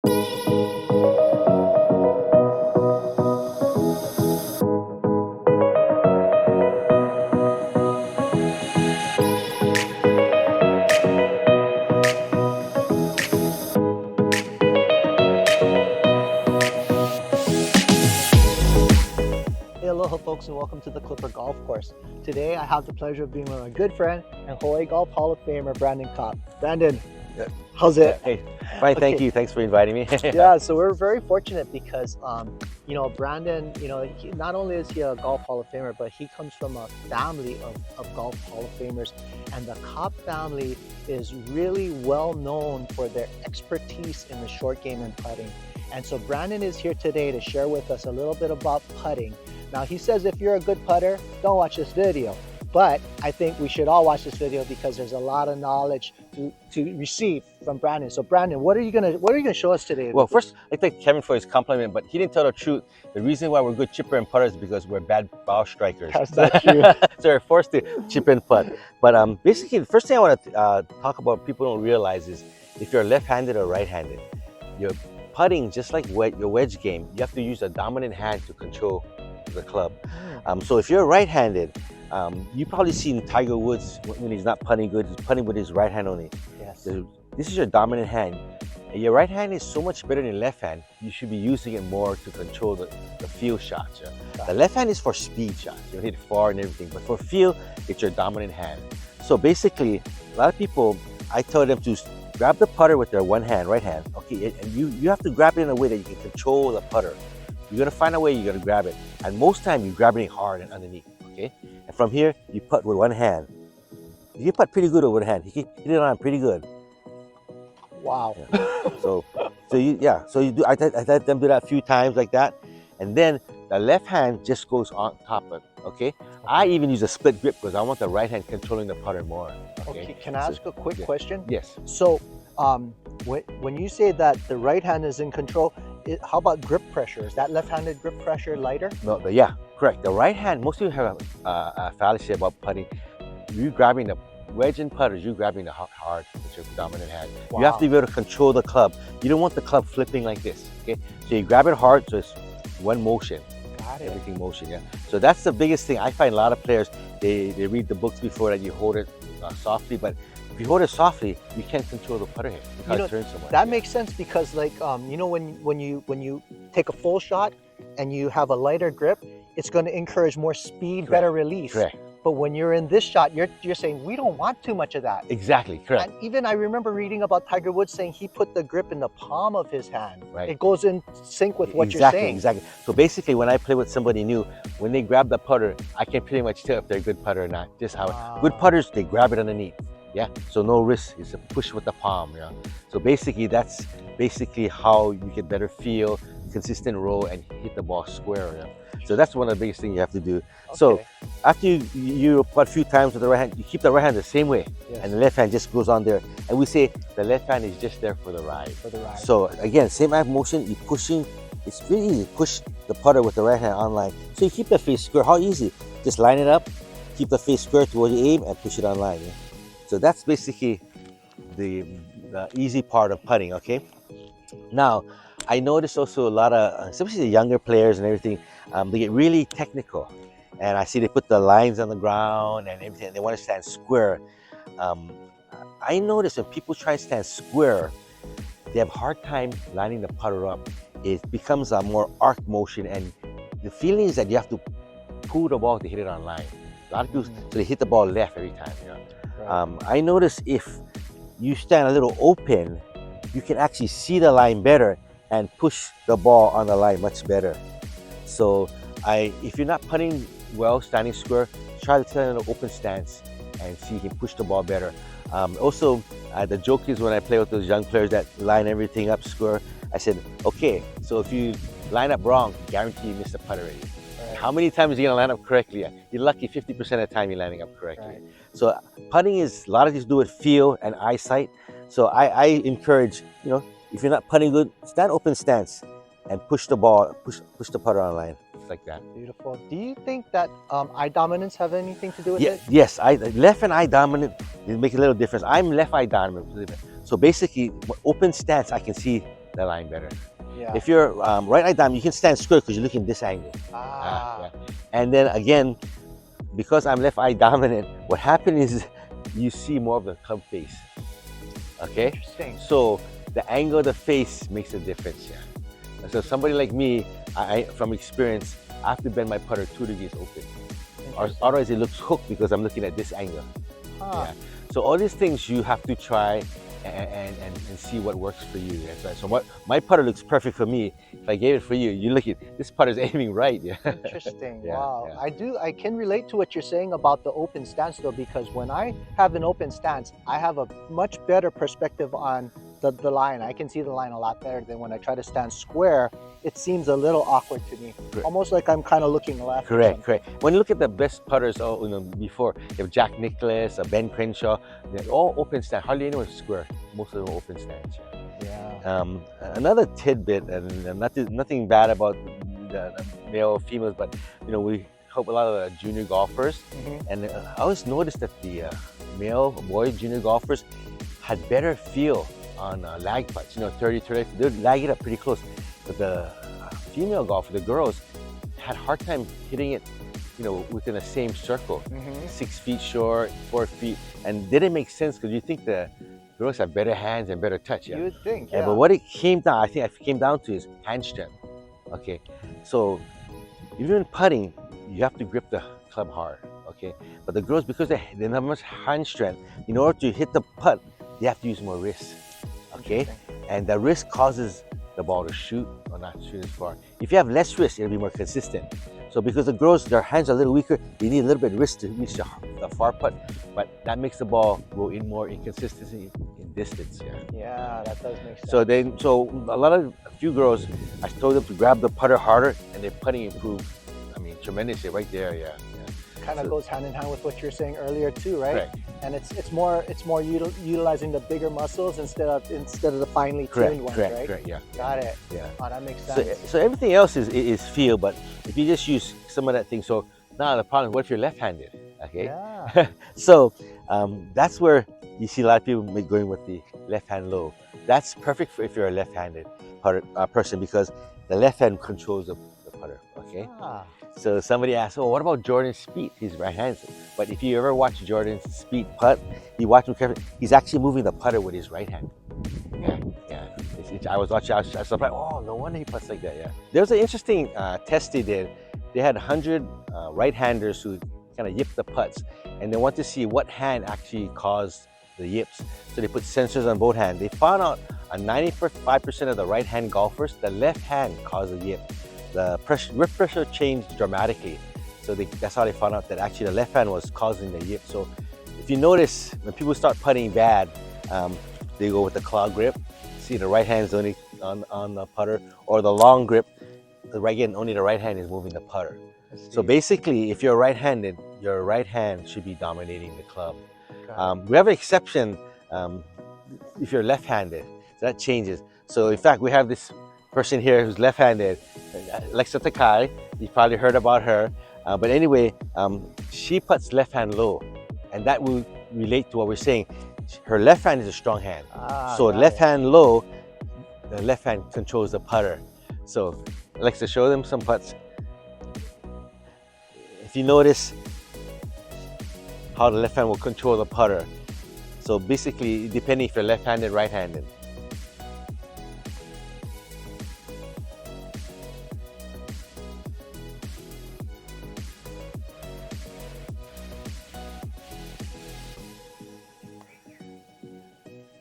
Aloha folks, and welcome to the Clipper Golf Course. Today I have the pleasure of being with my good friend and Hawaii Golf Hall of Famer Brandan Kop. Brandon, how's it? Hey, fine, thank Okay. you. Thanks for inviting me. Yeah, so we're very fortunate because Brandon, not only is he a Golf Hall of Famer, but he comes from a family of Golf Hall of Famers, and the Kop family is really well known for their expertise in the short game and putting. And so Brandon is here today to share with us a little bit about putting. Now, he says if you're a good putter, don't watch this video. But I think we should all watch this video because there's a lot of knowledge to receive from Brandon. So Brandon, what are you gonna show us today? Well, first, I thank Kevin for his compliment, but he didn't tell the truth. The reason why we're good chipper and putters is because we're bad ball strikers. That's not true. So we're forced to chip and putt. But basically, the first thing I want to talk about, people don't realize, is if you're left-handed or right-handed, you're putting just like your wedge game. You have to use a dominant hand to control the club. So if you're right-handed, you've probably seen Tiger Woods when he's not putting good. He's putting with his right hand only. Yes. So this is your dominant hand. And your right hand is so much better than left hand. You should be using it more to control the field shots. Yeah? The left hand is for speed shots. You hit far and everything. But for field, it's your dominant hand. So basically, a lot of people, I tell them to grab the putter with their one hand, right hand. Okay, and you have to grab it in a way that you can control the putter. You're gonna find a way you're gonna grab it. And most time you grab it hard and underneath, okay? And from here, you putt with one hand. You can putt pretty good with one hand. You can hit it on pretty good. Wow. Yeah. So you do. I let them do that a few times like that, and then the left hand just goes on top of it. Okay. I even use a split grip because I want the right hand controlling the putter more. Okay. Can I ask a quick question? Yes. So, when you say that the right hand is in control, how about grip pressure? Is that left-handed grip pressure lighter? No. Yeah. Correct. The right hand. Most people have a fallacy about putting. You grabbing the wedge and putters, you grabbing the hard with your dominant hand. Wow. You have to be able to control the club. You don't want the club flipping like this. Okay. So you grab it hard, so it's one motion. Got it. Everything motion. Yeah. So that's the biggest thing. I find a lot of players they read the books before that you hold it softly, but if you hold it softly, you can't control the putter head because it turns so much. That makes sense because, like, when you take a full shot and you have a lighter grip, it's going to encourage more speed, Correct. better release. Correct. But when you're in this shot, you're saying we don't want too much of that. Exactly. Correct. And even I remember reading about Tiger Woods saying he put the grip in the palm of his hand. Right. It goes in sync with what you're saying. Exactly. So basically, when I play with somebody new, when they grab the putter, I can pretty much tell if they're a good putter or not. Just how good putters, they grab it underneath. Yeah. So no risk. It's a push with the palm. Yeah. So basically, that's how you get better feel, consistent roll, and hit the ball square. Yeah. So that's one of the biggest things you have to do. Okay. So after you putt a few times with the right hand, you keep the right hand the same way, Yes. and the left hand just goes on there. And we say the left hand is just there for the ride. For the ride. So again, same eye motion, you pushing. It's really easy to push the putter with the right hand on line. So you keep the face square. How easy? Just line it up, keep the face square towards the aim, and push it on line. Yeah? So that's basically the easy part of putting. Okay. Now, I noticed also a lot of, especially the younger players and everything, they get really technical. And I see they put the lines on the ground and everything. They want to stand square. I notice when people try to stand square, they have a hard time lining the putter up. It becomes a more arc motion, and the feeling is that you have to pull the ball to hit it on line. A lot of people, so they hit the ball left every time. You know? Right. I notice if you stand a little open, you can actually see the line better and push the ball on the line much better. So if you're not putting well, standing square, try to stand in an open stance and see if you can push the ball better. Also, the joke is when I play with those young players that line everything up square, I said, okay, so if you line up wrong, guarantee you miss the putt already. Right. How many times are you gonna line up correctly? You're lucky 50% of the time you're lining up correctly. Right. So putting is, a lot of these do with feel and eyesight. So I encourage, if you're not putting good, stand open stance and push the ball, push the putter on line. Like that. Beautiful. Do you think that eye dominance have anything to do with it? Yes, left and eye dominant, it makes a little difference. I'm left eye dominant. So basically, open stance, I can see the line better. Yeah. If you're right eye down, you can stand square because you're looking this angle. Ah. Yeah. And then again, because I'm left eye dominant, what happens is you see more of the club face. Okay? Interesting. So the angle of the face makes a difference, yeah. So somebody like me, from experience, I have to bend my putter 2 degrees open. Or otherwise it looks hooked because I'm looking at this angle. Huh. Yeah. So all these things you have to try and see what works for you. That's right. So what my putter looks perfect for me. If I gave it for you, you look at this putter's aiming right. Yeah. Interesting. Yeah, Wow. yeah. I can relate to what you're saying about the open stance though, because when I have an open stance, I have a much better perspective on the line. I can see the line a lot better than when I try to stand square. It seems a little awkward to me. Correct. Almost like I'm kind of looking left. Correct. When you look at the best putters, before, you have Jack Nicklaus, Ben Crenshaw, they're all open stance. Hardly anyone's square. Most of them open stance. Yeah. Another tidbit, and nothing bad about the male or females, but we help a lot of the junior golfers, and I always noticed that the male boy junior golfers had better feel on lag putts. 30, they'd lag it up pretty close, but the female golfer, the girls, had a hard time hitting it, within the same circle, 6 feet short, 4 feet, and didn't make sense because you think the girls have better hands and better touch. You would think, yeah. But what it came down, I think it came down to is hand strength. Okay, so even in putting, you have to grip the club hard. Okay, but the girls, because they don't have much hand strength, in order to hit the putt, they have to use more wrist. Okay, and the wrist causes the ball to shoot or not shoot as far. If you have less wrist, it'll be more consistent. So because the girls, their hands are a little weaker, they need a little bit of wrist to reach the far putt, but that makes the ball go in more inconsistency in distance. Yeah, that does make sense. So a few girls, I told them to grab the putter harder, and their putting improved. I mean, tremendously right there. Yeah. Kind of goes hand in hand with what you were saying earlier too, right? Correct. And it's more utilizing the bigger muscles instead of the finely tuned ones, right? Correct. Yeah. Got it. Yeah. Oh, that makes sense. So everything else is feel, but if you just use some of that thing, so now the problem is, what if you're left-handed? Okay. Yeah. So that's where you see a lot of people going with the left hand low. That's perfect for if you're a left-handed person, because the left hand controls the putter. Okay. Ah. So somebody asked, what about Jordan Spieth? He's right-handed. But if you ever watch Jordan Spieth putt, you watch him carefully, he's actually moving the putter with his right hand. Yeah. I was watching, I was surprised, no wonder he putts like that, yeah. There was an interesting test they did. They had 100 right-handers who kind of yipped the putts, and they want to see what hand actually caused the yips. So they put sensors on both hands. They found out on 95% of the right-hand golfers, the left hand caused the yip. The grip pressure changed dramatically. So that's how they found out that actually the left hand was causing the yip. So if you notice, when people start putting bad, they go with the claw grip. See, the right hand's only on the putter, or the long grip. Only the right hand is moving the putter. So basically, if you're right-handed, your right hand should be dominating the club. We have an exception if you're left-handed. So that changes. So in fact, we have this person here who's left-handed, Alexa Takai. You probably heard about her. But anyway, she puts left hand low, and that will relate to what we're saying. Her left hand is a strong hand. So left hand low, the left hand controls the putter. So Alexa, show them some putts. If you notice how the left hand will control the putter. So basically, depending if you're left-handed, right-handed.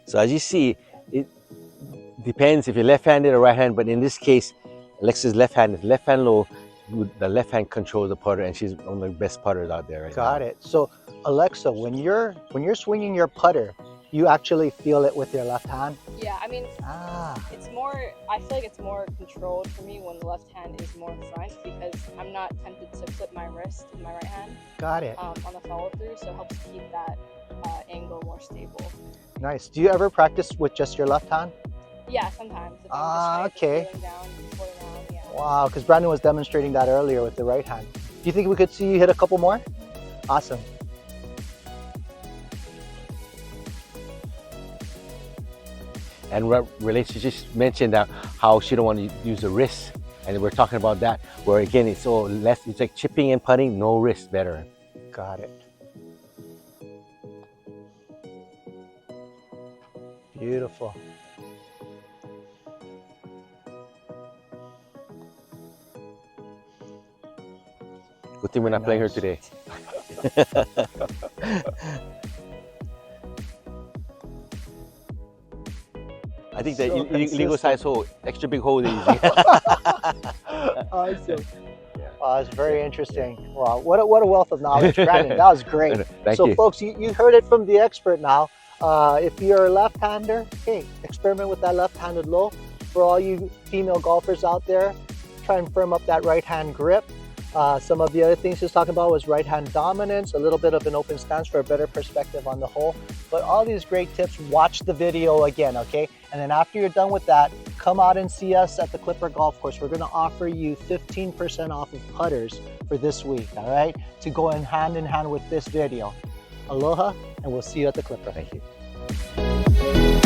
So as you see, it depends if you're left-handed or right-handed, but in this case, Alexa's left-handed, left hand low, the left hand controls the putter, and she's one of the best putters out there right now. Got it. So Alexa, when you're swinging your putter, you actually feel it with your left hand? Yeah, I mean, it's more, I feel like it's more controlled for me when the left hand is more front, because I'm not tempted to flip my wrist in my right hand. Got it. On the follow through, so it helps keep that angle more stable. Nice. Do you ever practice with just your left hand? Yeah, sometimes. If I'm just okay. Down, yeah. Wow, because Brandon was demonstrating that earlier with the right hand. Do you think we could see you hit a couple more? Awesome. And Relationship just mentioned that how she don't want to use the wrist, and we're talking about that. Where again, it's all less. It's like chipping and putting, no wrist, better. Got it. Beautiful. Good thing we're not playing her today. I think the So illegal size hole, extra big hole is easy. Awesome. It's very interesting. Wow, what a wealth of knowledge, Brandon. That was great. Thank So you. folks, you heard it from the expert now. If you're a left-hander, hey, experiment with that left-handed low. For all you female golfers out there, try and firm up that right-hand grip. Some of the other things he was talking about was right-hand dominance, a little bit of an open stance for a better perspective on the hole. But all these great tips, watch the video again, okay? And then after you're done with that, come out and see us at the Clipper Golf Course. We're gonna offer you 15% off of putters for this week, all right? To go in hand with this video. Aloha, and we'll see you at the Clipper. Thank you.